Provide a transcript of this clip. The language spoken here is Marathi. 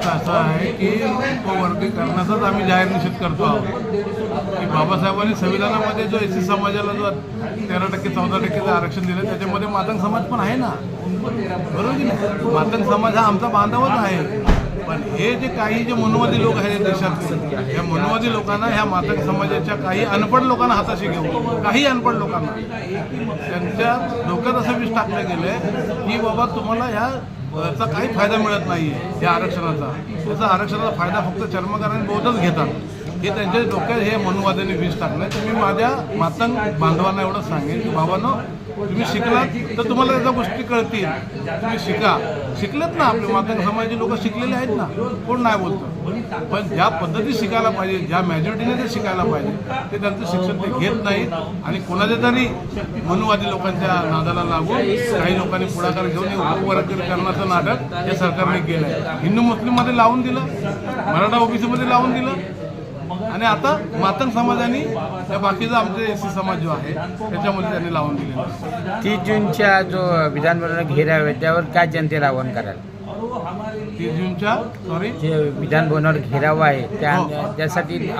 याचा असा आहे की उपवर्गीकरणाचाच आम्ही जाहीर निषेध करतो आहोत की बाबासाहेबांनी संविधानामध्ये जो एस सी समाजाला जो 13% 14% आरक्षण दिलं त्याच्यामध्ये मातंग समाज पण आहे ना, बरोबर की नाही? मातंग समाज हा आमचा बांधवच आहे. पण हे जे काही जे मनोवादी लोक आहेत देशातले, या मनोवादी लोकांना ह्या मातंग समाजाच्या काही अनपढ लोकांना हाताशी घेऊन, काही अनपढ लोकांना त्यांच्या डोक्यात असं विष टाकलं गेलं आहे की बाबा तुम्हाला ह्याचा काही फायदा मिळत नाही आहे या आरक्षणाचा. त्याचा आरक्षणाचा फायदा फक्त चर्मकार आणि बौद्धच घेतात, हे त्यांच्या डोक्यात हे मनोवाद्यांनी विष टाकलं. तर मी माझ्या मातंग बांधवांना एवढंच सांगेन की बाबांनो, तुम्ही शिकलात तर तुम्हाला त्याच्या गोष्टी कळतील. तुम्ही शिकलेत ना, आपले मातंग समाजाचे लोक शिकलेले आहेत ना, कोण नाही बोलतं. पण ज्या पद्धतीत शिकायला पाहिजे, ज्या मॅजॉरिटीने ते शिकायला पाहिजे ते त्यांचं शिक्षण ते घेत नाहीत. आणि कोणाच्या तरी मनोवादी लोकांच्या नादाला लागून काही लोकांनी पुढाकार घेऊन उपवर्गीकरणाचं नाटक या सरकारने केलं आहे. हिंदू मुस्लिममध्ये लावून दिलं, मराठा ओबीसीमध्ये लावून दिलं, आणि आता मातंग समाजाने त्या बाकीचा आमचे एस सी समाज जो आहे त्याच्यामध्ये त्यांनी लावून दिले. 30 जूनच्या जो विधानभवन घेराव आहे त्यावर काय जनतेला आवाहन कराल? 30 जूनच्या जे विधानभवनावर घेराव आहे त्यासाठी